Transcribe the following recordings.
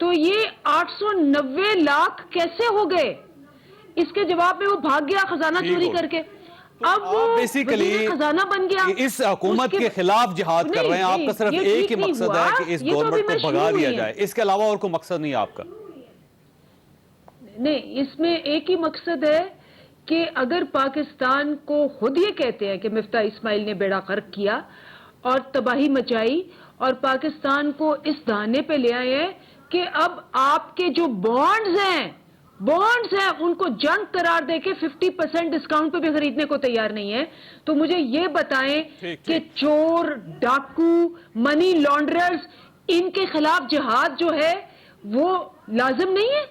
تو یہ 890 لاکھ کیسے ہو گئے؟ اس کے جواب میں وہ بھاگ گیا خزانہ چوری کر کے. اب وہ وزیر خزانہ بن گیا. اس حکومت کے خلاف جہاد کر رہے ہیں آپ کا، صرف ایک ہی مقصد ہے کہ اس گورنمنٹ کو بھگا دیا جائے، اس کے علاوہ اور کوئی مقصد نہیں ہے آپ کا؟ نہیں، اس میں ایک ہی مقصد ہے کہ اگر پاکستان کو خود یہ کہتے ہیں کہ مفتاح اسماعیل نے بیڑا غرق کیا اور تباہی مچائی اور پاکستان کو اس دہانے پہ لے آئے ہیں کہ اب آپ کے جو بانڈز ہیں ان کو جنگ قرار دے کے 50% ڈسکاؤنٹ پہ بھی خریدنے کو تیار نہیں ہے، تو مجھے یہ بتائیں کہ چور، ڈاکو، منی لانڈررز، ان کے خلاف جہاد جو ہے وہ لازم نہیں ہے؟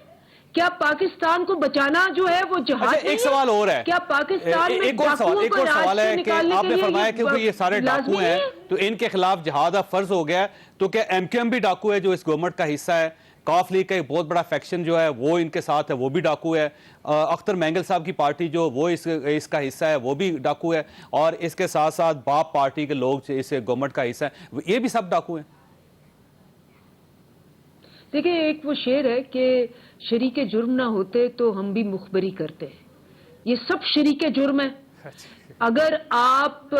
کیا پاکستان کو بچانا جو ہے وہ جہاد نہیں ہے؟ ایک سوال اور ہے، کیا پاکستان میں ایک اور سوال ہے کہ آپ نے فرمایا کہ یہ سارے ڈاکو ہیں تو ان کے خلاف جہاد اب فرض ہو گیا ہے، تو کیا ایم کیو ایم بھی ڈاکو ہے جو اس گورنمنٹ کا حصہ ہے؟ کاف لیگ کا ایک بہت بڑا فیکشن جو ہے وہ ان کے ساتھ ہے، وہ بھی ڈاکو ہے. اختر مینگل صاحب کی پارٹی جو وہ اس کا حصہ ہے وہ بھی ڈاکو ہے، اور اس کے ساتھ ساتھ باپ پارٹی کے لوگ اس گورنمنٹ کا حصہ ہے، یہ بھی سب ڈاکو ہیں. دیکھیں، ایک وہ شعر ہے کہ شریک جرم نہ ہوتے تو ہم بھی مخبری کرتے. یہ سب شریک جرم ہے. اگر آپ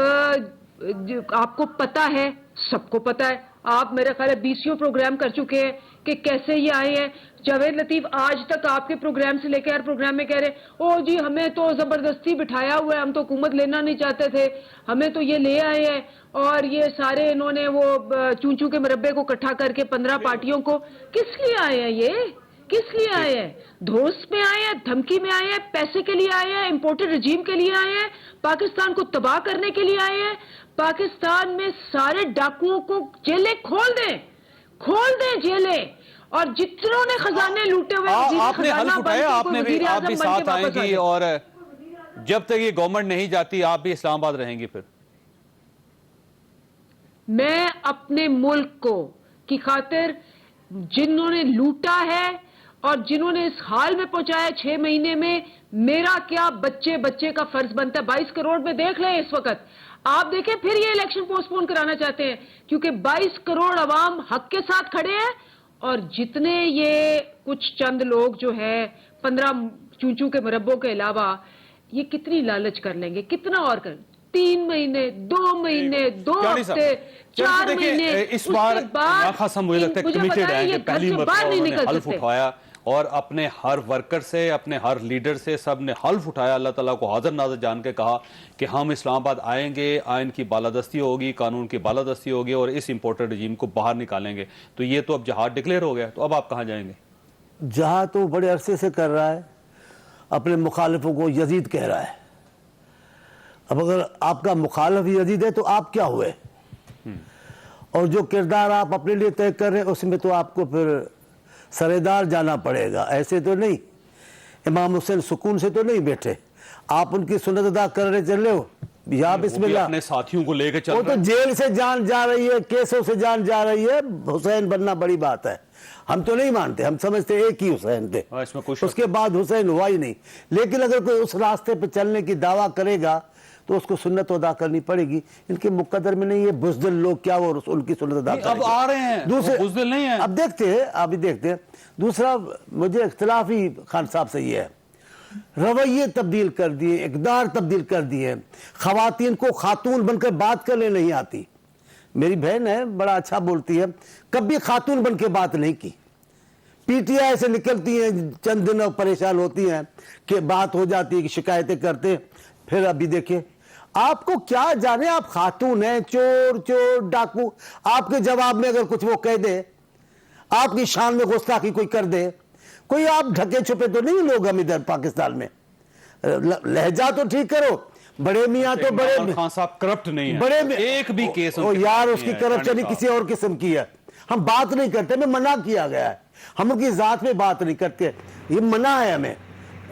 کو پتا ہے، سب کو پتا ہے، آپ میرے خیال ہے 20 پروگرام کر چکے ہیں کہ کیسے یہ آئے ہیں. جاوید لطیف آج تک آپ کے پروگرام سے لے کے ہر پروگرام میں کہہ رہے او جی ہمیں تو زبردستی بٹھایا ہوا ہے، ہم تو حکومت لینا نہیں چاہتے تھے، ہمیں تو یہ لے آئے ہیں، اور یہ سارے انہوں نے وہ چونچو کے مربے کو اکٹھا کر کے 15 پارٹیوں کو. کس لیے آئے ہیں یہ؟ کس لیے آئے ہیں؟ دھوس میں آئے ہیں، دھمکی میں آئے ہیں، پیسے کے لیے آئے ہیں، امپورٹڈ رجیم کے لیے آئے ہیں، پاکستان کو تباہ کرنے کے لیے آئے ہیں. پاکستان میں سارے ڈاکوؤں کو جیلیں کھول دیں جیلیں، اور جتنوں نے خزانے لوٹے ہوئے آپ نے حلف اٹھایا، آپ بھی ساتھ آئیں گی، اور جب تک یہ گورنمنٹ نہیں جاتی آپ بھی اسلام آباد رہیں گی؟ پھر میں اپنے ملک کو کی خاطر جنہوں نے لوٹا ہے اور جنہوں نے اس حال میں پہنچایا 6 مہینے میں، میرا کیا بچے کا فرض بنتا ہے. 22 کروڑ میں دیکھ لیں اس وقت آپ دیکھیں، پھر یہ الیکشن پوسٹ پون کرانا چاہتے ہیں کیونکہ 22 کروڑ عوام حق کے ساتھ کھڑے ہیں، اور جتنے یہ کچھ چند لوگ جو ہے 15 چونچو کے مربوں کے علاوہ، یہ کتنی لالچ کر لیں گے، کتنا اور کر 3 مہینے 2 مہینے 2 ہفتے 4 مہینے. اس بار مجھے لگتا ہے کمیٹڈ ہے کہ پہلی مرتبہ انہوں نے حلف اٹھایا اور اپنے ہر ورکر سے، اپنے ہر لیڈر سے سب نے حلف اٹھایا، اللہ تعالیٰ کو حاضر ناظر جان کے کہا کہ ہم اسلام آباد آئیں گے، آئین کی بالادستی ہوگی، قانون کی بالادستی ہوگی، اور اس امپورٹڈ رجیم کو باہر نکالیں گے. تو یہ تو اب جہاد ڈکلیئر ہو گیا، تو اب آپ کہاں جائیں گے؟ جہاد تو بڑے عرصے سے کر رہا ہے، اپنے مخالفوں کو یزید کہہ رہا ہے. اب اگر آپ کا مخالف یزید ہے تو آپ کیا ہوئے؟ اور جو کردار آپ اپنے لیے طے کر رہے ہیں اس میں تو آپ کو پھر سردار جانا پڑے گا. ایسے تو نہیں، امام حسین سکون سے تو نہیں بیٹھے، آپ ان کی سنت ادا کر رہے چل رہے ہو. یا بسم اللہ، اپنے ساتھیوں کو لے کے چل وہ رہے تو جیل سے جان جا رہی ہے، کیسوں سے جان جا رہی ہے. حسین بننا بڑی بات ہے، ہم تو نہیں مانتے، ہم سمجھتے ایک ہی حسین تھے، اس کے بعد حسین ہوا ہی نہیں. لیکن اگر کوئی اس راستے پہ چلنے کی دعویٰ کرے گا تو اس کو سنت ادا کرنی پڑے گی. ان کے مقدر میں نہیں ہے بزدل لوگ کیا وہ ان کی سنت ادا کریں گے. اب آ رہے ہیں، بزدل نہیں ہیں. اب دیکھتے ہیں، ابھی دیکھتے ہیں. دوسرا مجھے اختلافی خان صاحب سے یہ ہے، رویے تبدیل کر دیے، اقدار تبدیل کر دیے. خواتین کو خاتون بن کر بات کرنے نہیں آتی. میری بہن ہے، بڑا اچھا بولتی ہے، کبھی خاتون بن کے بات نہیں کی. پی ٹی آئی سے نکلتی ہیں، چند دن پریشان ہوتی ہیں کہ بات ہو جاتی ہے کہ شکایتیں کرتے ہیں. پھر ابھی دیکھیں، آپ کو کیا جانے، آپ خاتون ہیں، چور ڈاکو، آپ کے جواب میں اگر کچھ وہ کہہ دے، آپ کی شان میں گستاخی کوئی کر دے، کوئی آپ ڈھکے چھپے تو نہیں لوگ ہم ادھر پاکستان میں. لہجہ تو ٹھیک کرو. بڑے میاں تو بڑے خان صاحب کرپٹ نہیں ہیں، بڑے ایک بھی کیس یار اس کی کرپشن کسی اور قسم کی ہے. ہم بات نہیں کرتے، ہمیں منع کیا گیا ہے، ہم ان کی ذات میں بات نہیں کرتے، یہ منع ہے ہمیں.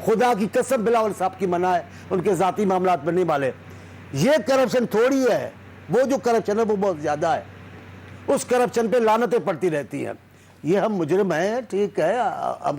خدا کی قسم بلاول صاحب کی منع ہے، ان کے ذاتی معاملات میں نہیں والے. یہ کرپشن تھوڑی ہے، وہ جو کرپشن ہے وہ بہت زیادہ ہے. اس کرپشن پہ لعنتیں پڑتی رہتی ہیں. یہ ہم مجرم ہیں، ٹھیک ہے، اب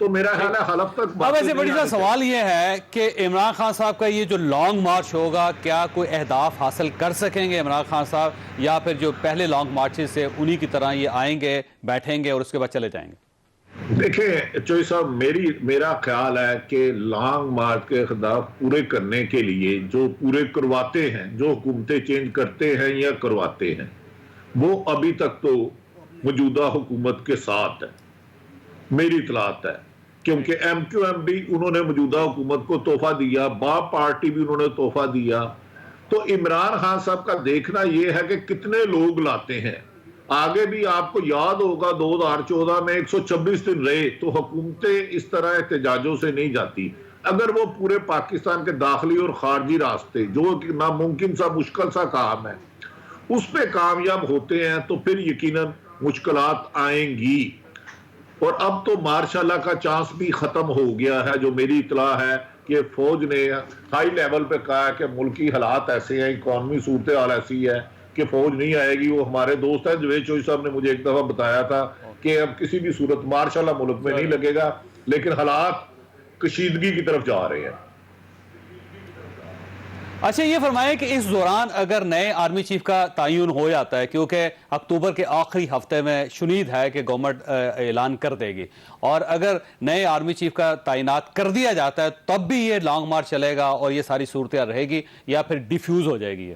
تو میرا خیال ہے حلف تک اب ایسے بڑی سا سوال یہ ہے کہ عمران خان صاحب کا یہ جو لانگ مارچ ہوگا کیا کوئی اہداف حاصل کر سکیں گے عمران خان صاحب، یا پھر جو پہلے لانگ مارچز سے انہی کی طرح یہ آئیں گے بیٹھیں گے اور اس کے بعد چلے جائیں گے؟ دیکھیں چوئی صاحب، میرا خیال ہے کہ لانگ مارچ کے اہداف پورے کرنے کے لیے جو پورے کرواتے ہیں، جو حکومتیں چینج کرتے ہیں یا کرواتے ہیں، وہ ابھی تک تو موجودہ حکومت کے ساتھ ہے، میری اطلاعات ہے، کیونکہ ایم کیو ایم بھی انہوں نے موجودہ حکومت کو تحفہ دیا، باپ پارٹی بھی انہوں نے تحفہ دیا، تو عمران خان صاحب کا دیکھنا یہ ہے کہ کتنے لوگ لاتے ہیں۔ آگے بھی آپ کو یاد ہوگا 2014 میں 126 دن رہے تو حکومتیں اس طرح احتجاجوں سے نہیں جاتی۔ اگر وہ پورے پاکستان کے داخلی اور خارجی راستے، جو کہ ناممکن سا مشکل سا کام ہے، اس پہ کامیاب ہوتے ہیں تو پھر یقیناً مشکلات آئیں گی۔ اور اب تو مارشاءاللہ کا چانس بھی ختم ہو گیا ہے، جو میری اطلاع ہے کہ فوج نے ہائی لیول پہ کہا ہے کہ ملکی حالات ایسے ہیں، اکانومی صورتحال ایسی ہے کہ فوج نہیں آئے گی۔ وہ ہمارے دوست ہیں جوید چوئی صاحب نے مجھے ایک دفعہ بتایا تھا کہ اب کسی بھی صورت مارشاءاللہ ملک میں نہیں لگے گا، لیکن حالات کشیدگی کی طرف جا رہے ہیں۔ اچھا یہ فرمائیں کہ اس دوران اگر نئے آرمی چیف کا تعین ہو جاتا ہے، کیونکہ اکتوبر کے آخری ہفتے میں شنید ہے کہ گورنمنٹ اعلان کر دے گی، اور اگر نئے آرمی چیف کا تعینات کر دیا جاتا ہے تب بھی یہ لانگ مارچ چلے گا اور یہ ساری صورتحال رہے گی یا پھر ڈیفیوز ہو جائے گی؟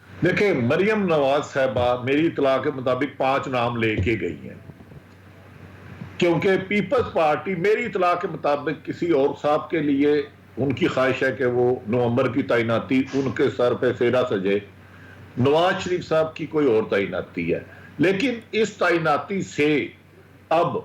دیکھیں مریم نواز صاحبہ میری اطلاع کے مطابق 5 نام لے کے گئی ہیں، کیونکہ پیپلز پارٹی میری اطلاع کے مطابق کسی اور صاحب کے لیے ان کی خواہش ہے کہ وہ نومبر کی تعیناتی ان کے سر پہ سیرا سجے، نواز شریف صاحب کی کوئی اور تعیناتی ہے۔ لیکن اس تعیناتی سے اب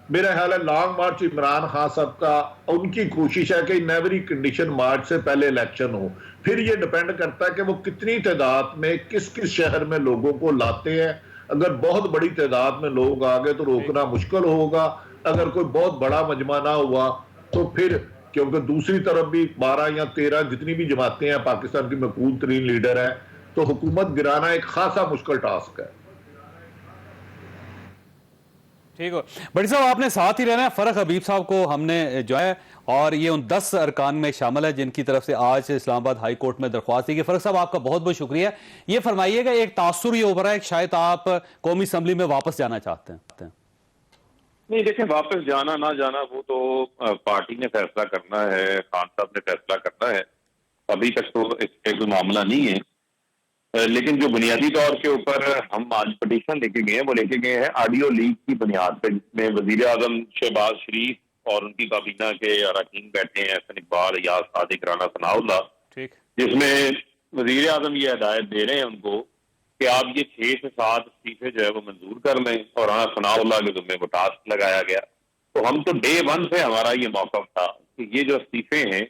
میرا خیال ہے لانگ مارچ عمران خان صاحب کا، ان کی کوشش ہے کہ ان ایوری کنڈیشن مارچ سے پہلے الیکشن ہو۔ پھر یہ ڈیپینڈ کرتا ہے کہ وہ کتنی تعداد میں کس کس شہر میں لوگوں کو لاتے ہیں۔ اگر بہت بڑی تعداد میں لوگ آگے تو روکنا مشکل ہوگا، اگر کوئی بہت بڑا مجمع نہ ہوا تو پھر، کیونکہ دوسری طرف بھی 12 یا 13 جتنی بھی جماعتیں ہیں پاکستان کی مقبول ترین لیڈر ہے، تو حکومت گرانا ایک خاصا مشکل ٹاسک ہے۔ ٹھیک ہو بڑی صاحب، آپ نے ساتھ ہی رہنا ہے۔ فرق حبیب صاحب کو ہم نے جو ہے، اور یہ ان 10 ارکان میں شامل ہے جن کی طرف سے آج اسلام آباد ہائی کورٹ میں درخواست دی گئی۔ فرق صاحب آپ کا بہت بہت شکریہ۔ یہ فرمائیے گا، ایک تاثر یہ ابھرا ہے کہ شاید آپ قومی اسمبلی میں واپس جانا چاہتے ہیں؟ نہیں دیکھیں، واپس جانا نہ جانا وہ تو پارٹی نے فیصلہ کرنا ہے، خان صاحب نے فیصلہ کرنا ہے، ابھی تک تو اس پہ کوئی معاملہ نہیں ہے۔ لیکن جو بنیادی طور کے اوپر ہم آج پٹیشن لے کے گئے ہیں، وہ لے کے گئے ہیں آڈیو لیک کی بنیاد پہ، جس میں وزیر اعظم شہباز شریف اور ان کی کابینہ کے اراکین بیٹھے ہیں، احسن اقبال، ایاز صادق، رانا ثناء اللہ، جس میں وزیر اعظم یہ ہدایت دے رہے ہیں ان کو کہ آپ یہ 6 سے 7 استعفے جو ہے وہ منظور کر لیں، اور رانا ثناء اللہ کے ذمے وہ ٹاسک لگایا گیا۔ تو ہم تو ڈے 1 سے ہمارا یہ موقف تھا کہ یہ جو استعفے ہیں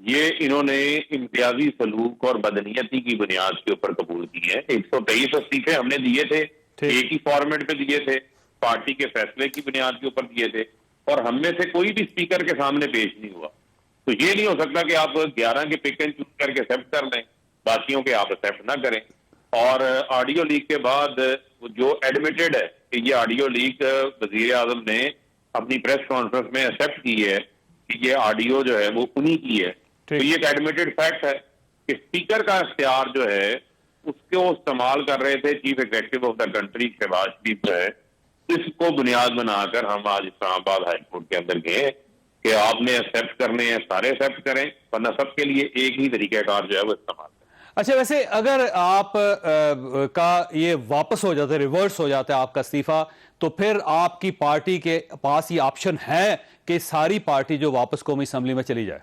یہ انہوں نے امتیازی سلوک اور بدنیتی کی بنیاد کے اوپر قبول کی ہے۔ 123 استعفے ہم نے دیے تھے، ایک ہی فارمیٹ پہ دیے تھے، پارٹی کے فیصلے کی بنیاد کے اوپر دیے تھے، اور ہم میں سے کوئی بھی اسپیکر کے سامنے پیش نہیں ہوا۔ تو یہ نہیں ہو سکتا کہ آپ 11 کے پک اینڈ چوز کر کے ایکسیپٹ کر لیں، باقیوں کے آپ ایکسیپٹ نہ کریں۔ اور آڈیو لیک کے بعد جو ایڈمیٹڈ ہے کہ یہ آڈیو لیک وزیر اعظم نے اپنی پریس کانفرنس میں ایکسیپٹ کی ہے کہ یہ آڈیو جو ہے وہ انہی کی ہے، تو یہ ایک ایڈمیٹڈ فیکٹ ہے کہ اسپیکر کا اختیار جو ہے اس کو استعمال کر رہے تھے chief executive of the country Shehbaz Sharif جو ہے۔ اس کو بنیاد بنا کر ہم آج اسلام آباد ہائی کورٹ کے اندر گئے کہ آپ نے ایکسیپٹ کرنے ہیں، سارے ایکسیپٹ کریں، ورنہ سب کے لیے ایک ہی طریقہ کار جو ہے وہ استعمال کریں۔ اچھا، ویسے اگر آپ کا یہ واپس ہو جاتا ہے، ریورس ہو جاتا ہے آپ کا استعفیٰ، تو پھر آپ کی پارٹی کے پاس یہ آپشن ہے کہ ساری پارٹی جو واپس قومی اسمبلی میں چلی جائے؟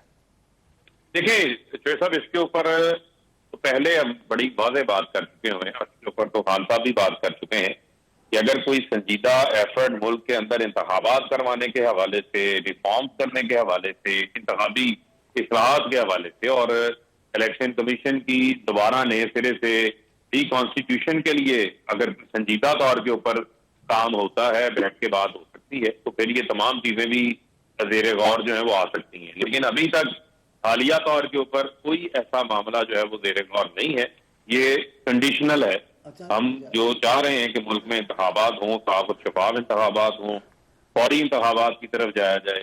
دیکھیں شعیب صاحب، اس کے اوپر تو پہلے ہم بڑی واضح بات کر چکے ہوئے ہیں، اس کے اوپر تو خان صاحب بھی بات کر چکے ہیں کہ اگر کوئی سنجیدہ ایفرٹ ملک کے اندر انتخابات کروانے کے حوالے سے، ریفارمز کرنے کے حوالے سے، انتخابی اصلاحات کے حوالے سے، اور الیکشن کمیشن کی دوبارہ نئے سرے سے ری کانسٹیٹیوشن کے لیے اگر سنجیدہ طور کے اوپر کام ہوتا ہے، بیٹھ کے بات ہو سکتی ہے، تو پھر یہ تمام چیزیں بھی زیر غور جو ہیں وہ آ سکتی ہیں۔ لیکن ابھی تک حالیہ طور کے اوپر کوئی ایسا معاملہ جو ہے وہ زیر غور نہیں ہے، یہ کنڈیشنل ہے۔ ہم جو چاہ رہے ہیں کہ ملک میں انتخابات ہوں، صاف اور شفاف انتخابات ہوں، فوری انتخابات کی طرف جایا جائے،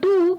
2,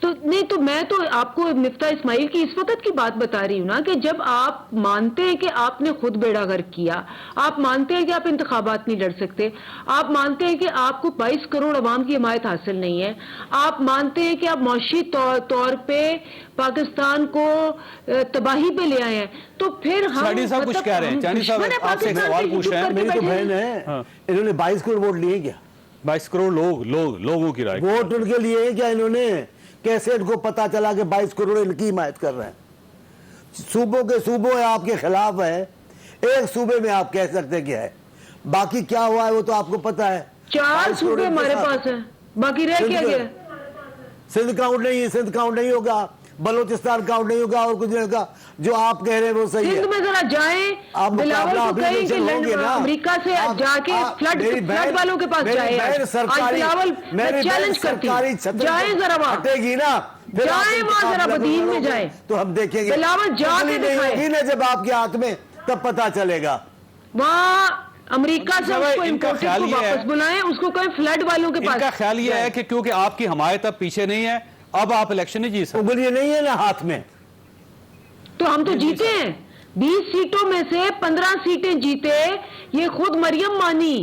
تو نہیں تو میں تو آپ کو مفتاح اسماعیل کی اس وقت کی بات بتا رہی ہوں نا کہ جب آپ مانتے ہیں کہ آپ نے خود بیڑا غرق کیا, آپ مانتے ہیں کہ آپ انتخابات نہیں لڑ سکتے, آپ مانتے ہیں کہ آپ کو 22 کروڑ عوام کی حمایت حاصل نہیں ہے, آپ مانتے ہیں کہ آپ معاشی طور پہ پاکستان کو تباہی پہ لے آئے ہیں, تو پھر ہم چانی صاحب کچھ کہہ رہے ہیں. چانی صاحب آپ سے ایک سوال پوچھ رہے ہیں. میری تو بہن ہے, انہوں نے 22 کروڑ ووٹ لیے کیا؟ 22 کروڑ لوگوں کی رائے ووٹ ان کے لیے کیا انہوں نے؟ کیسے ان کو پتا چلا کہ 22 کروڑ ان کی حمایت کر رہے ہیں؟ صوبوں کے صوبوں آپ کے خلاف ہے, ایک صوبے میں آپ کہہ سکتے کیا ہے, باقی کیا ہوا ہے وہ تو آپ کو پتا ہے. 4 صوبے ہمارے پاس ہیں, باقی رہ کیا گیا؟ سندھ کاؤنٹ نہیں ہے, سندھ کاؤنٹ نہیں ہوگا, بلوچستان کاؤنٹ نہیں ہوگا, اور کچھ نہیں ہوگا. جو آپ کہہ رہے ہیں وہ صحیح ہے. سندھ میں ذرا جائیں, بلاول کو کہیں کہ امریکہ سے جا کے فلڈ والوں کے پاس جائیں. آج بلاول میں چیلنج کرتی ہوں, جائیں ذرا وہاں, ہٹے گی نا, جائیں وہاں ذرا بدین میں جائیں, تو ہم دیکھیں گے. بلاول جا کے دکھائیں نا جب آپ کے ہاتھ میں, تب پتا چلے گا. وہاں امریکہ سے اس کو امپورٹڈ کو واپس بلائیں, اس کو کہیں فلڈ والوں کے پاس. ان کا خیال یہ ہے کہ کیونکہ آپ کی حمایت اب پیچھے نہیں ہے, اب آپ الیکشن نہیں جیت سکتے. انگلیاں نہیں ہے نا ہاتھ میں, تو ہم تو جیتے ہیں 20 سیٹوں میں سے 15 سیٹیں جیتے. یہ خود مریم مانی,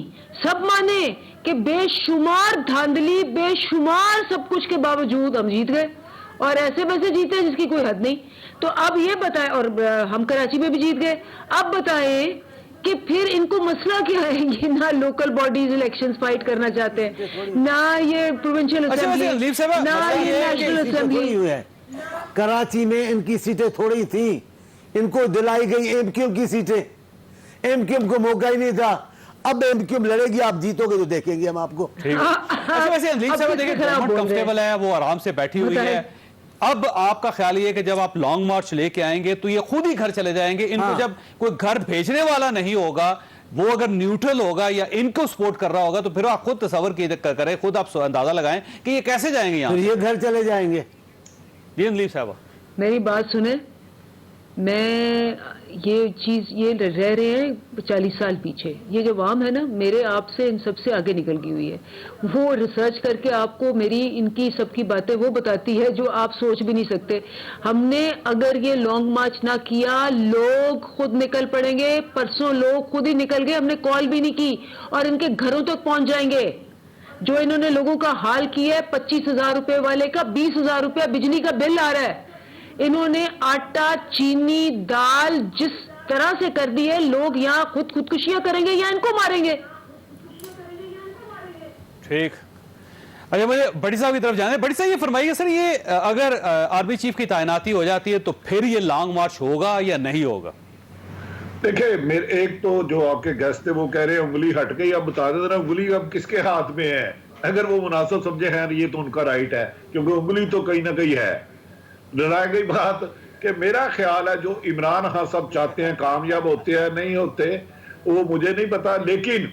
سب مانے کہ بے شمار دھاندلی, بے شمار سب کچھ کے باوجود ہم جیت گئے, اور ایسے ویسے جیتے جس کی کوئی حد نہیں. تو اب یہ بتائیں, اور ہم کراچی میں بھی جیت گئے, اب بتائیں کہ پھر ان کو مسئلہ کیا ہے؟ یہ نہ لوکل باڈیز الیکشنز فائٹ کرنا چاہتے ہیں, نہ یہ پروونشل اسمبلی, نہ یہ نیشنل اسمبلی. کراچی میں ان کی سیٹیں تھوڑی تھیں, ان کو دلائی گئی ایم کیو کی سیٹیں, ایم کیو کو موقع ہی نہیں تھا. اب ایم کیو لڑے گی, آپ جیتو گے تو دیکھیں گے ہم آپ کو. ویسے اندلیب صاحب دیکھیں گورنمنٹ کمفرٹیبل ہے, وہ آرام سے بیٹھی ہوئی ہے. اب آپ کا خیال یہ ہے کہ جب آپ لانگ مارچ لے کے آئیں گے تو یہ خود ہی گھر چلے جائیں گے. ان کو جب کوئی گھر بھیجنے والا نہیں ہوگا, وہ اگر نیوٹرل ہوگا یا ان کو سپورٹ کر رہا ہوگا, تو پھر آپ خود تصور کریں, خود آپ اندازہ لگائیں کہ یہ کیسے جائیں گے یہاں. یہ گھر چلے جائیں گے. جی اندلیب صاحب میری بات سنیں, میں یہ چیز یہ رہ رہے ہیں 40 سال پیچھے. یہ جو عوام ہے نا, میرے آپ سے ان سب سے آگے نکل گئی ہوئی ہے. وہ ریسرچ کر کے آپ کو میری ان کی سب کی باتیں وہ بتاتی ہے جو آپ سوچ بھی نہیں سکتے. ہم نے اگر یہ لانگ مارچ نہ کیا, لوگ خود نکل پڑیں گے. پرسوں لوگ خود ہی نکل گئے, ہم نے کال بھی نہیں کی, اور ان کے گھروں تک پہنچ جائیں گے. جو انہوں نے لوگوں کا حال کیا ہے, 25,000 روپے والے کا 20,000 روپے بجلی کا بل آ رہا ہے. انہوں نے آٹا, چینی, دال جس طرح سے کر دی ہے, لوگ یہاں خودکشیاں کریں گے یا ان کو ماریں گے. ٹھیک. اچھا, مجھے بڑی صاحب کی طرف جانا ہے. بڑی صاحب یہ فرمائیے سر, یہ اگر آرمی چیف کی تعیناتی ہو جاتی ہے تو پھر یہ لانگ مارچ ہوگا یا نہیں ہوگا؟ دیکھیں, ایک تو جو آپ کے گیسٹ تھے وہ کہہ رہے ہیں انگلی ہٹ گئی. اب بتا دیں ذرا, انگلی اب کس کے ہاتھ میں ہے؟ اگر وہ مناسب سمجھے ہیں یہ تو ان کا رائٹ ہے, کیونکہ انگلی تو کہیں نہ کہیں ہے. لڑائی گئی بات کہ میرا خیال ہے جو عمران خان صاحب چاہتے ہیں کامیاب ہوتے ہیں نہیں ہوتے وہ مجھے نہیں پتا, لیکن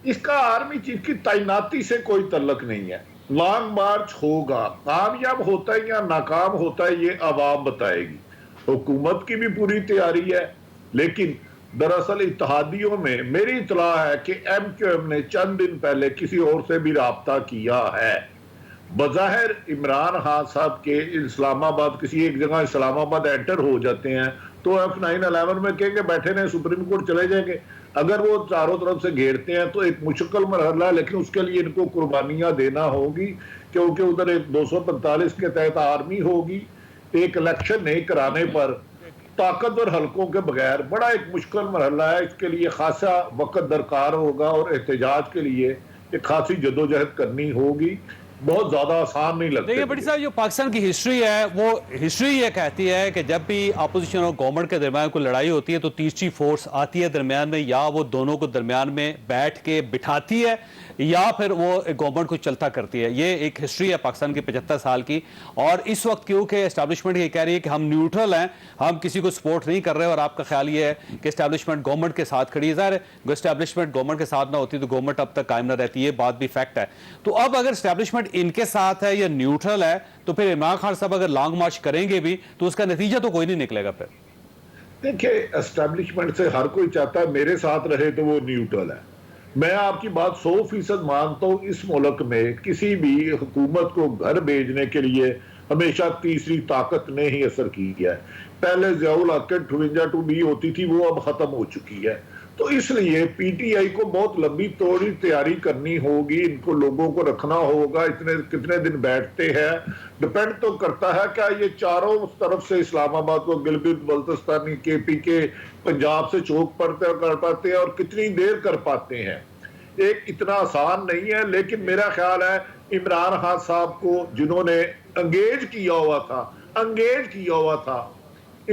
اس کا آرمی چیف کی تعیناتی سے کوئی تعلق نہیں ہے. لانگ مارچ ہوگا, کامیاب ہوتا ہے یا ناکام ہوتا ہے یہ عوام بتائے گی. حکومت کی بھی پوری تیاری ہے, لیکن دراصل اتحادیوں میں میری اطلاع ہے کہ ایم کیو ایم نے چند دن پہلے کسی اور سے بھی رابطہ کیا ہے. بظاہر عمران خان صاحب کے اسلام آباد کسی ایک جگہ اسلام آباد انٹر ہو جاتے ہیں تو F911 میں کہیں گے بیٹھے رہیں, سپریم کورٹ چلے جائیں گے. اگر وہ چاروں طرف سے گھیرتے ہیں تو ایک مشکل مرحلہ ہے, لیکن اس کے لیے ان کو قربانیاں دینا ہوگی, کیونکہ ادھر ایک 245 کے تحت آرمی ہوگی. ایک الیکشن نہیں کرانے پر طاقتور حلقوں کے بغیر بڑا ایک مشکل مرحلہ ہے. اس کے لیے خاصا وقت درکار ہوگا, اور احتجاج کے لیے ایک خاصی جدوجہد کرنی ہوگی. بہت زیادہ آسان نہیں لگتا. دیکھیں بڑی صاحب, جو پاکستان کی ہسٹری ہے وہ ہسٹری یہ کہتی ہے کہ جب بھی اپوزیشن اور گورنمنٹ کے درمیان کوئی لڑائی ہوتی ہے تو تیسری فورس آتی ہے درمیان میں, یا وہ دونوں کو درمیان میں بیٹھ کے بٹھاتی ہے یا پھر وہ گورنمنٹ کو چلتا کرتی ہے. یہ ایک ہسٹری ہے پاکستان کی 75 سال کی. اور اس وقت کیونکہ اسٹیبلشمنٹ یہ کہہ رہی ہے کہ ہم نیوٹرل ہیں, ہم کسی کو سپورٹ نہیں کر رہے, اور آپ کا خیال یہ ہے کہ اسٹیبلشمنٹ گورنمنٹ کے ساتھ کھڑی ہے. ظاہر ہے اسٹیبلشمنٹ گورنمنٹ کے ساتھ نہ ہوتی تو گورنمنٹ اب تک قائم نہ رہتی, یہ بات بھی فیکٹ ہے. تو اب اگر اسٹیبلشمنٹ ان کے ساتھ ہے یا نیوٹرل ہے, تو پھر عمران خان صاحب اگر لانگ مارچ کریں گے بھی تو اس کا نتیجہ تو کوئی نہیں نکلے گا. پھر دیکھیں, اسٹیبلشمنٹ سے ہر کوئی چاہتا ہے میرے ساتھ رہے تو وہ نیوٹرل ہے. میں آپ کی بات 100% مانتا ہوں. اس ملک میں کسی بھی حکومت کو گھر بھیجنے کے لیے ہمیشہ تیسری طاقت نے ہی اثر کیا ہے. پہلے ضیاء الحق کے 52B ہوتی تھی، وہ اب ختم ہو چکی ہے. تو اس لیے پی ٹی آئی کو بہت لمبی توڑی تیاری کرنی ہوگی، ان کو لوگوں کو رکھنا ہوگا. کتنے دن بیٹھتے ہیں ڈپینڈ تو کرتا ہے کیا یہ چاروں طرف سے اسلام آباد کو گلگت بلتستانی کے پی کے پنجاب سے چوک پڑتے کر پاتے ہیں اور کتنی دیر کر پاتے ہیں. ایک اتنا آسان نہیں ہے. لیکن میرا خیال ہے عمران خان صاحب کو جنہوں نے انگیج کیا ہوا تھا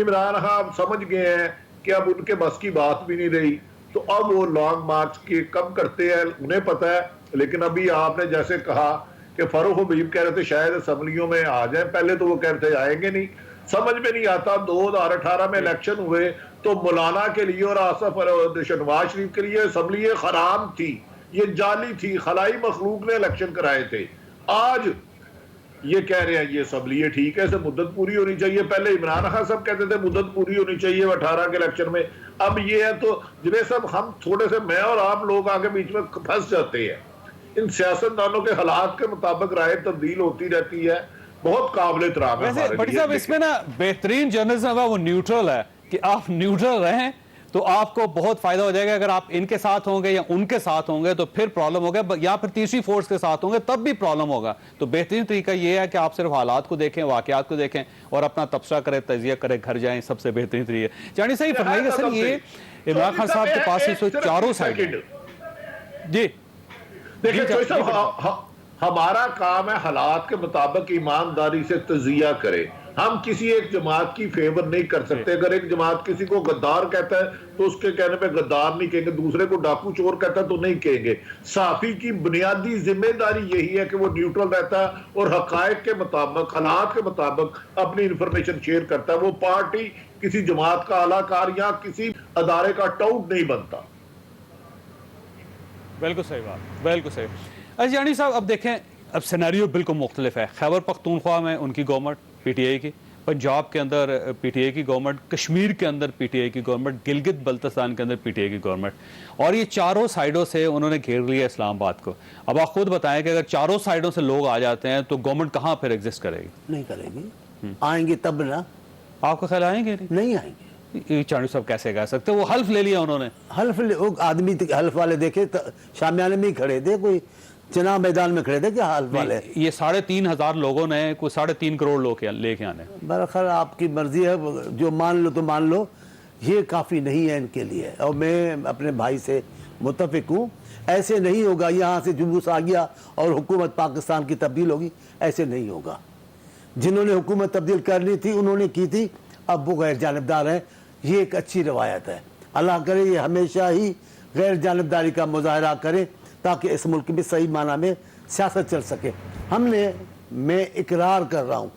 عمران خان سمجھ گئے ہیں کہ اب ان کے بس کی بات بھی نہیں رہی، تو اب وہ لانگ مارچ کے کم کرتے ہیں، انہیں پتہ ہے. لیکن ابھی آپ نے جیسے کہا کہ فاروق حبیب کہہ رہے تھے شاید اسمبلیوں میں آ جائیں، پہلے تو وہ کہہ رہے تھے آئیں گے نہیں. سمجھ میں نہیں آتا 2018 میں الیکشن ہوئے تو مولانا کے لیے اور آصف نواز شریف کے لیے اسمبلی حرام تھی، یہ جعلی تھی، خلائی مخلوق نے الیکشن کرائے تھے. آج یہ کہہ رہے ہیں یہ اسمبلی ٹھیک ہے، اسے مدت پوری ہونی چاہیے. پہلے عمران خان صاحب کہتے تھے مدت پوری ہونی چاہیے 18 کے الیکشن میں. اب یہ ہے تو جنہیں صاحب ہم تھوڑے سے میں اور آپ لوگ آگے بیچ میں پھنس جاتے ہیں. ان سیاستدانوں کے حالات کے مطابق رائے تبدیل ہوتی رہتی ہے. بہت قابل احترام ہے ویسے بھٹی صاحب اس میں نا بہترین جرنلزم ہے وہ نیوٹرل ہے، کہ آپ نیوٹرل رہیں تو آپ کو بہت فائدہ ہو جائے گا. اگر آپ ان کے ساتھ ہوں گے یا ان کے ساتھ ہوں گے تو پھر پرابلم ہوگا، یا پھر تیسری فورس کے ساتھ ہوں گے تب بھی پرابلم ہوگا. تو بہترین طریقہ یہ ہے کہ آپ صرف حالات کو دیکھیں، واقعات کو دیکھیں اور اپنا تبصرہ کریں، تجزیہ کریں، گھر جائیں. سب سے بہترین طریقہ جانی صحیح فرمائیے گا سر. یہ عمران خان صاحب کے پاس اس وقت چاروں سائڈ ہیں. جی دیکھیں ہمارا کام ہے حالات کے مطابق ایمانداری سے تجزیہ کرے. ہم کسی ایک جماعت کی فیور نہیں کر سکتے. اگر ایک جماعت کسی کو غدار کہتا ہے تو اس کے کہنے پہ غدار نہیں کہیں گے، دوسرے کو ڈاکو چور کہتا ہے تو نہیں کہیں گے. صحافی کی بنیادی ذمہ داری یہی ہے کہ وہ نیوٹرل رہتا ہے اور حقائق کے مطابق، حالات کے مطابق اپنی انفارمیشن شیئر کرتا ہے. وہ پارٹی کسی جماعت کا اعلی کار یا کسی ادارے کا ٹاؤٹ نہیں بنتا. بالکل صحیح بات، بالکل صحیح. جانی صاحب اب دیکھیں، اب سینیریو بالکل مختلف ہے. خیبر پختونخوا میں ان کی گورنمنٹ پی ٹی آئی کی، پنجاب کے اندر پی ٹی آئی کی گورنمنٹ، کشمیر کے اندر پی ٹی آئی کی گورنمنٹ، گلگت بلتستان کے اندر پی ٹی آئی کی گورنمنٹ، اور یہ چاروں سائیڈوں سے انہوں نے گھیر لیا اسلام آباد کو. اب آپ خود بتائیں کہ اگر چاروں سائیڈوں سے لوگ آ جاتے ہیں تو گورنمنٹ کہاں پھر ایگزسٹ کرے گی؟ نہیں کرے گی. آئیں گے تب نا. آپ کا خیال آئیں گے؟ نہیں آئیں گے. چانڈی صاحب کیسے کہہ سکتے؟ وہ حلف لے لیا انہوں نے. حلف آدمی حلف والے دیکھے شامیانے میں ہی کھڑے تھے، کوئی چناؤ میدان میں کھڑے تھے کیا حلف والے؟ یہ 3,500 لوگوں نے کوئی 3.5 کروڑ لوگ لے کے آنے. برخر آپ کی مرضی ہے، جو مان لو تو مان لو، یہ کافی نہیں ہے ان کے لیے. اور میں اپنے بھائی سے متفق ہوں. ایسے نہیں ہوگا یہاں سے جلوس آ گیا اور حکومت پاکستان کی تبدیل ہوگی، ایسے نہیں ہوگا. جنہوں نے حکومت تبدیل کرنی تھی انہوں نے کی تھی، اب وہ غیر جانبدار ہیں. یہ ایک اچھی روایت ہے. اللہ کرے یہ ہمیشہ ہی غیر جانبداری کا مظاہرہ کرے تاکہ اس ملک میں صحیح معنی میں سیاست چل سکے. میں اقرار کر رہا ہوں،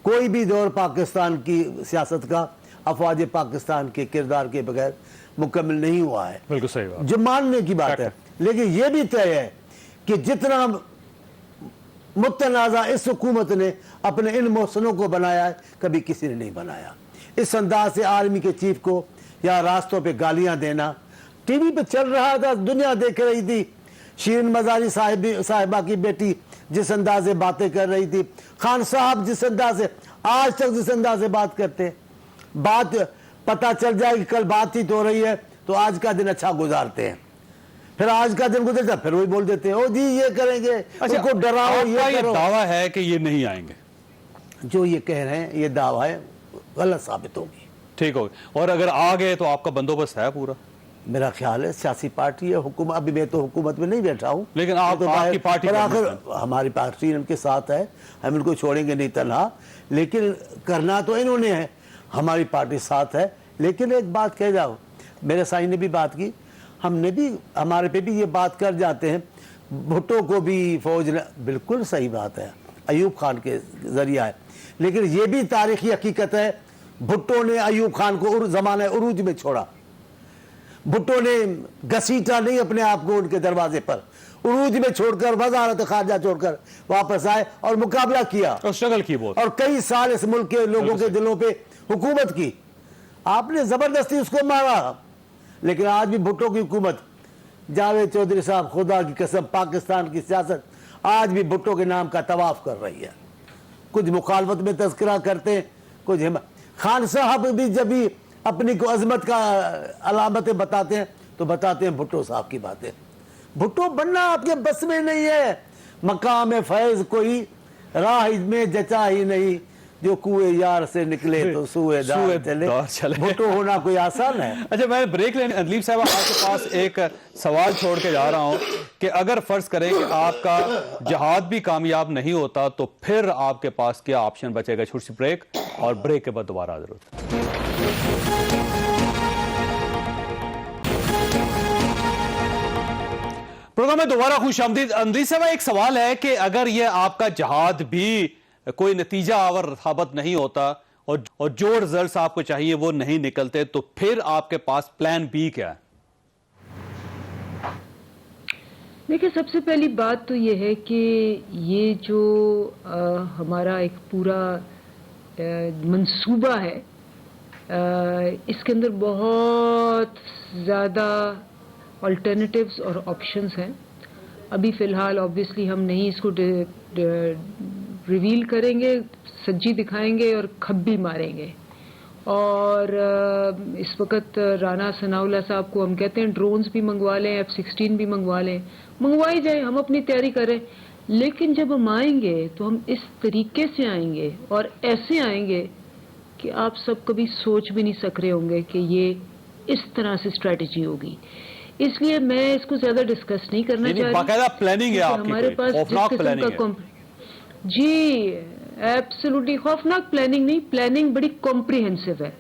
کوئی بھی دور پاکستان کی سیاست کا افواج پاکستان کے کردار کے بغیر مکمل نہیں ہوا ہے. بالکل صحیح بات، جو ماننے کی بات ہے. لیکن یہ بھی طے ہے کہ جتنا متنازع اس حکومت نے اپنے ان محسنوں کو بنایا ہے کبھی کسی نے نہیں بنایا. اس انداز سے آرمی کے چیف کو یا راستوں پہ گالیاں دینا، ٹی وی پہ چل رہا تھا، دنیا دیکھ رہی تھی. شیرین مزاری صاحبہ کی بیٹی جس انداز سے باتیں کر رہی تھی، خان صاحب جس انداز سے آج تک جس انداز سے بات کرتے ہیں، بات پتہ چل جائے کہ کل بات چیت ہو رہی ہے تو آج کا دن اچھا گزارتے ہیں. پھر آج کا دن گزرتا پھر وہی بول دیتے ہیں او جی یہ کریں گے، ان کو ڈراؤ. یہ دعویٰ ہے کہ یہ نہیں آئیں گے، جو یہ کہہ رہے ہیں یہ دعویٰ ہے، غلط ثابت ہوگی. ٹھیک ہوگی. اور اگر آ گئے تو آپ کا بندوبست ہے پورا؟ میرا خیال ہے سیاسی پارٹی ہے، حکومت. ابھی میں تو حکومت میں نہیں بیٹھا ہوں، لیکن آپ کی پارٹی ہماری پارٹی ان کے ساتھ ہے، ہم ان کو چھوڑیں گے نہیں تنہا. لیکن کرنا تو انہوں نے ہے، ہماری پارٹی ساتھ ہے. لیکن ایک بات کہہ جاؤ، میرے سائن نے بھی بات کی، ہم نے بھی ہمارے پہ بھی یہ بات کر جاتے ہیں، بھٹو کو بھی فوج نے، بالکل صحیح بات ہے، ایوب خان کے ذریعہ ہے. لیکن یہ بھی تاریخی حقیقت ہے، بھٹو نے ایوب خان کو زمانہ عروج میں چھوڑا. بھٹو نے گھسیٹا نہیں اپنے آپ کو ان کے دروازے پر، عروج میں چھوڑ کر، وزارت خارجہ چھوڑ کر واپس آئے اور مقابلہ کیا اور اسٹرگل کی بہت، اور کئی سال اس ملک کے لوگوں کے دلوں پہ حکومت کی. آپ نے زبردستی اس کو مارا. لیکن آج بھی بھٹو کی حکومت، جاوید چودھری صاحب خدا کی قسم پاکستان کی سیاست آج بھی بھٹو کے نام کا طواف کر رہی ہے. کچھ مخالفت میں تذکرہ کرتے ہیں، کچھ خان صاحب بھی جب بھی اپنی کو عظمت کا علامتیں بتاتے ہیں تو بتاتے ہیں بھٹو صاحب کی باتیں. بھٹو بننا آپ کے بس میں نہیں ہے. مقام فیض کوئی راہ میں جچا ہی نہیں، جو کوئے یار سے نکلے تو سوئے دار چلے. بھٹو ہونا کوئی آسان ہے؟ اچھا میں بریک لینے اندلیب صاحب آپ کے پاس ایک سوال چھوڑ کے جا رہا ہوں کہ اگر فرض کریں کہ آپ کا جہاد بھی کامیاب نہیں ہوتا تو پھر آپ کے پاس کیا آپشن بچے گا؟ چھوٹی سی بریک اور بریک کے بعد دوبارہ حاضر ہوتے ہیں. پروگرام میں دوبارہ خوش آمدید. اندلیب صاحب ایک سوال ہے کہ اگر یہ آپ کا جہاد بھی کوئی نتیجہ آور ثابت نہیں ہوتا اور جو رزلٹس آپ کو چاہیے وہ نہیں نکلتے تو پھر آپ کے پاس پلان بی کیا ہے؟ دیکھیں سب سے پہلی بات تو یہ ہے کہ یہ جو ہمارا ایک پورا منصوبہ ہے، اس کے اندر بہت زیادہ الٹرنیٹیوز اور آپشنز ہیں. ابھی فی الحال آبویسلی ہم نہیں اس کو ریویل کریں گے، سجی دکھائیں گے اور کھبی ماریں گے. اور اس وقت رانا ثناءاللہ صاحب کو ہم کہتے ہیں ڈرونز بھی منگوا لیں، F-16 بھی منگوا لیں، منگوائی جائیں، ہم اپنی تیاری کریں. لیکن جب ہم آئیں گے تو ہم اس طریقے سے آئیں گے اور ایسے آئیں گے کہ آپ سب کبھی سوچ بھی نہیں سک رہے ہوں گے کہ یہ اس طرح سے اسٹریٹجی ہوگی. اس لیے میں اس کو زیادہ ڈسکس نہیں کرنا چاہ رہی. باقاعدہ پلاننگ ہے آپ کی، ہمارے پاس خوفناک پلاننگ ہے. جی ایبسلوٹلی خوفناک پلاننگ نہیں، پلاننگ بڑی کمپریہنسو ہے،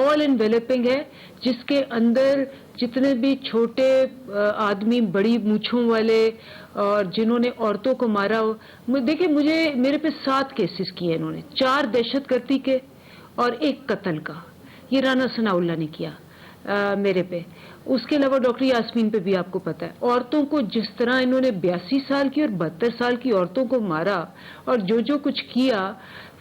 آل انویلپنگ ہے، جس کے اندر جتنے بھی چھوٹے آدمی بڑی مونچھوں والے اور جنہوں نے عورتوں کو مارا ہو. دیکھیں میرے پہ 7 کیسز کیے انہوں نے، 4 دہشت گردی کے اور 1 قتل کا. یہ رانا ثناءاللہ نے کیا میرے پہ. اس کے علاوہ ڈاکٹر یاسمین پہ بھی آپ کو پتا ہے. عورتوں کو جس طرح انہوں نے 82 سال کی اور 72 سال کی عورتوں کو مارا اور جو کچھ کیا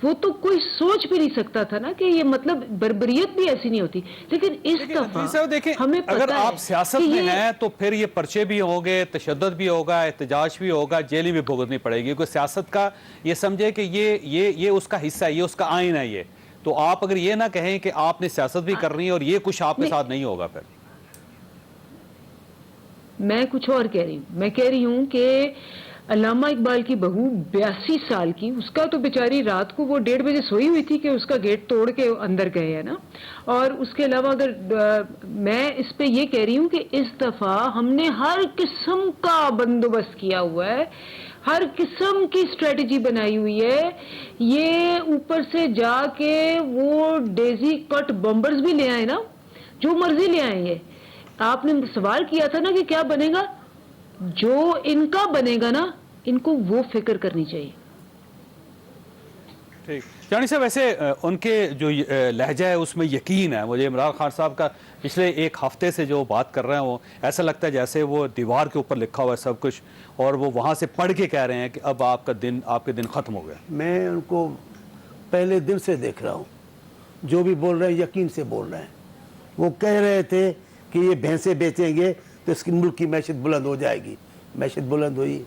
وہ تو کوئی سوچ بھی نہیں سکتا تھا نا کہ یہ مطلب بربریت بھی ایسی نہیں ہوتی. لیکن اس دفعہ دیکھیں ہمیں اگر پتا آپ سیاست میں ہیں تو پھر یہ پرچے بھی ہوں گے، تشدد بھی ہوگا، احتجاج بھی ہوگا، جیلی بھی بھگتنی پڑے گی. کیونکہ سیاست کا یہ سمجھے کہ یہ اس کا حصہ ہے، یہ اس کا آئین ہے. یہ تو آپ اگر یہ نہ کہیں کہ آپ نے سیاست بھی کرنی ہے اور یہ کچھ آپ کے ساتھ نہیں ہوگا پھر. میں کچھ اور کہہ رہی ہوں. میں کہہ رہی ہوں کہ علامہ اقبال کی بہو 82 سال کی، اس کا تو بیچاری رات کو وہ 1:30 بجے سوئی ہوئی تھی کہ اس کا گیٹ توڑ کے اندر گئے ہیں نا. اور اس کے علاوہ اگر میں اس پہ یہ کہہ رہی ہوں کہ اس دفعہ ہم نے ہر قسم کا بندوبست کیا ہوا ہے، ہر قسم کی اسٹریٹجی بنائی ہوئی ہے. یہ اوپر سے جا کے وہ ڈیزی کٹ بمبرز بھی لے آئے نا، جو مرضی لے آئیں. یہ آپ نے سوال کیا تھا نا کہ کیا بنے گا، جو ان کا بنے گا نا ان کو وہ فکر کرنی چاہیے. ٹھیک جانی صاحب، ویسے ان کے جو لہجہ ہے اس میں یقین ہے. مجھے عمران خان صاحب کا پچھلے 1 ہفتے سے جو بات کر رہے ہیں وہ ایسا لگتا ہے جیسے وہ دیوار کے اوپر لکھا ہوا ہے سب کچھ اور وہ وہاں سے پڑھ کے کہہ رہے ہیں کہ اب آپ کے دن ختم ہو گئے. میں ان کو پہلے دن سے دیکھ رہا ہوں، جو بھی بول رہے ہیں یقین سے بول رہے ہیں. وہ کہہ رہے تھے کہ یہ بھینسیں بیچیں گے تو اس کی ملک کی معیشت بلند ہو جائے گی. معیشت بلند ہوئی.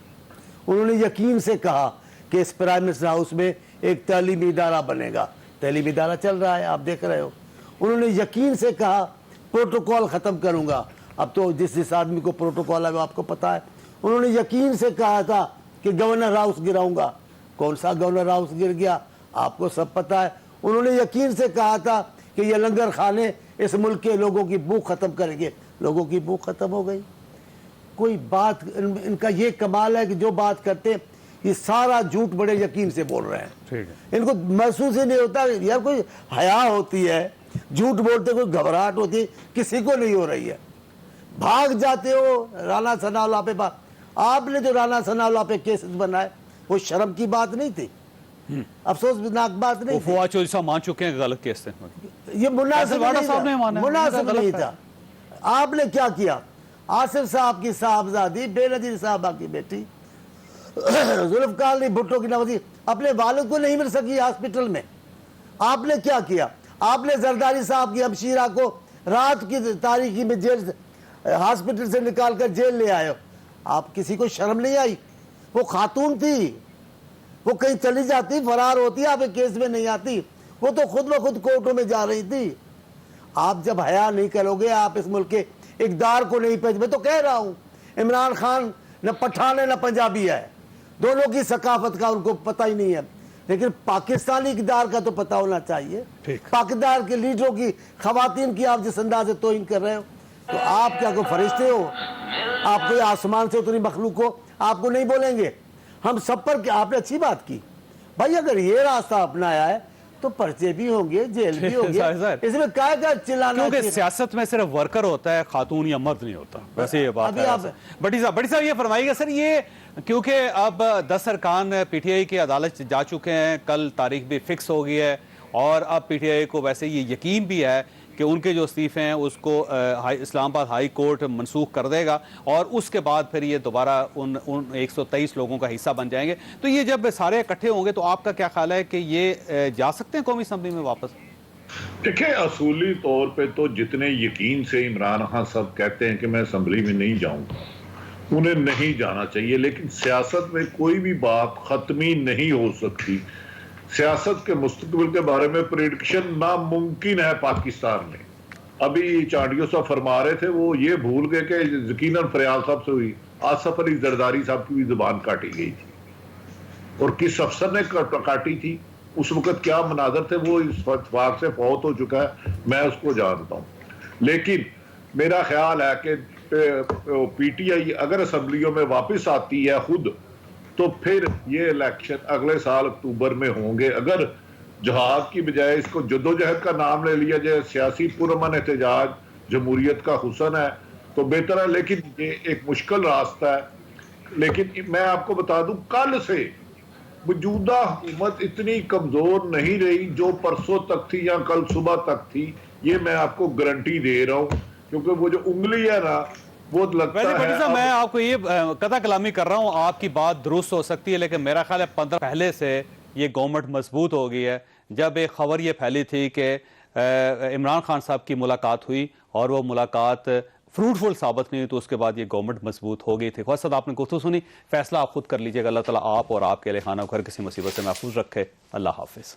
انہوں نے یقین سے کہا کہ اس پرائم منسٹر ہاؤس میں ایک تعلیمی ادارہ بنے گا. تعلیمی ادارہ چل رہا ہے، آپ دیکھ رہے ہو. انہوں نے یقین سے کہا پروٹوکول ختم کروں گا. اب تو جس آدمی کو پروٹوکول ہے وہ آپ کو پتا ہے. انہوں نے یقین سے کہا تھا کہ گورنر ہاؤس گراؤں گا. کون سا گورنر ہاؤس گر گیا آپ کو سب پتا ہے. انہوں نے یقین سے کہا تھا کہ یہ لنگر خانے اس ملک کے لوگوں کی بھوک ختم کریں گے. لوگوں کی بھوک ختم ہو گئی. کوئی بات ان کا یہ کمال ہے کہ جو بات کرتے یہ سارا جھوٹ بڑے یقین سے بول رہے ہیں. ان کو محسوس ہی نہیں ہوتا یار کوئی حیا ہوتی ہے، جھوٹ بولتے کوئی گھبراہٹ ہوتی ہے، کسی کو نہیں ہو رہی ہے. بھاگ جاتے ہو رانا ثناءاللہ پہ. آپ نے جو رانا ثناءاللہ پہ کیسز بنائے وہ شرم کی بات نہیں تھی، افسوسناک بات نہیں. فواد چودھری صاحب مان چکے ہیں غلط کیس تھے. یہ مناسب نہیں تھا. آپ نے کیا کیا؟ آصف صاحب کی صاحبزادی بے نظیر صاحبہ کی بیٹی ذوالفقار علی بھٹو کی نوازی اپنے والد کو نہیں مل سکی ہاسپٹل میں. آپ نے کیا کیا؟ آپ نے زرداری صاحب کی ہمشیرہ کو رات کی تاریکی میں جیل ہاسپٹل سے نکال کر جیل لے آئے ہو. آپ کسی کو شرم نہیں آئی؟ وہ خاتون تھی، وہ کہیں چلی جاتی فرار ہوتی آپ کے کیس میں نہیں آتی, وہ تو خود بخود کورٹوں میں جا رہی تھی. آپ جب حیا نہیں کرو گے, آپ اس ملک کے اقدار کو نہیں پہچ, میں تو کہہ رہا ہوں عمران خان نہ پٹھان ہے نہ پنجابی ہے, دونوں کی ثقافت کا ان کو پتہ ہی نہیں ہے, لیکن پاکستانی اقدار کا تو پتہ ہونا چاہیے. پاکستان کے لیڈروں کی, خواتین کی آپ جس انداز سے توہین کر رہے ہو, تو آپ کیا کوئی فرشتے ہو؟ آپ کوئی آسمان سے اتنی مخلوق ہو, آپ کو نہیں بولیں گے؟ ہم سب پر کیا, آپ نے اچھی بات کی بھائی, اگر یہ راستہ اپنایا ہے تو پرچے بھی ہوں گے, جیل بھی ہوں گے, اس میں کیا چلانا, کیونکہ سیاست میں صرف ورکر ہوتا ہے, خاتون یا مرد نہیں ہوتا. ویسے یہ بات ہے. بٹی صاحب یہ فرمائیے گا سر, یہ کیونکہ اب 10 ارکان پی ٹی آئی کی عدالت جا چکے ہیں, کل تاریخ بھی فکس ہو گئی ہے, اور اب پی ٹی آئی کو ویسے یہ یقین بھی ہے کہ ان کے جو استعفے ہیں اس کو اسلام آباد ہائی کورٹ منسوخ کر دے گا, اور اس کے بعد پھر یہ دوبارہ ان 123 لوگوں کا حصہ بن جائیں گے. تو یہ جب سارے اکٹھے ہوں گے تو آپ کا کیا خیال ہے کہ یہ جا سکتے ہیں قومی اسمبلی میں واپس؟ دیکھیں, اصولی طور پہ تو جتنے یقین سے عمران خان صاحب کہتے ہیں کہ میں اسمبلی میں نہیں جاؤں گا, انہیں نہیں جانا چاہیے. لیکن سیاست میں کوئی بھی بات ختمی نہیں ہو سکتی. سیاست کے مستقبل کے بارے میں پریڈکشن ناممکن ہے پاکستان میں. ابھی چانڈیو صاحب فرما رہے تھے, وہ یہ بھول گئے کہ یقیناً فریال صاحب سے ہوئی, آصف علی زرداری صاحب کی بھی زبان کاٹی گئی تھی, اور کس افسر نے کاٹی تھی, اس وقت کیا مناظر تھے, وہ اس اتفاق سے فوت ہو چکا ہے, میں اس کو جانتا ہوں. لیکن میرا خیال ہے کہ پی ٹی آئی اگر اسمبلیوں میں واپس آتی ہے خود, تو پھر یہ الیکشن اگلے سال اکتوبر میں ہوں گے. اگر جہاد کی بجائے اس کو جدوجہد کا نام لے لیا جائے, سیاسی پرامن احتجاج جمہوریت کا حسن ہے, تو بہتر ہے. لیکن یہ ایک مشکل راستہ ہے. لیکن میں آپ کو بتا دوں, کل سے موجودہ حکومت اتنی کمزور نہیں رہی جو پرسوں تک تھی یا کل صبح تک تھی, یہ میں آپ کو گارنٹی دے رہا ہوں. کیونکہ وہ جو انگلی ہے نا, وہ لگتا ہے. میں آپ کو یہ قطع کلامی کر رہا ہوں, آپ کی بات درست ہو سکتی ہے, لیکن میرا خیال ہے 15 پہلے سے یہ گورنمنٹ مضبوط ہو گئی ہے. جب ایک خبر یہ پھیلی تھی کہ عمران خان صاحب کی ملاقات ہوئی اور وہ ملاقات فروٹفل ثابت نہیں ہوئی, تو اس کے بعد یہ گورنمنٹ مضبوط ہو گئی تھی. خواہ صد آپ نے گفتگو سنی, فیصلہ آپ خود کر لیجئے گا. اللہ تعالیٰ آپ اور آپ کے اہل خانہ کو ہر کسی مصیبت سے محفوظ رکھے. اللہ حافظ.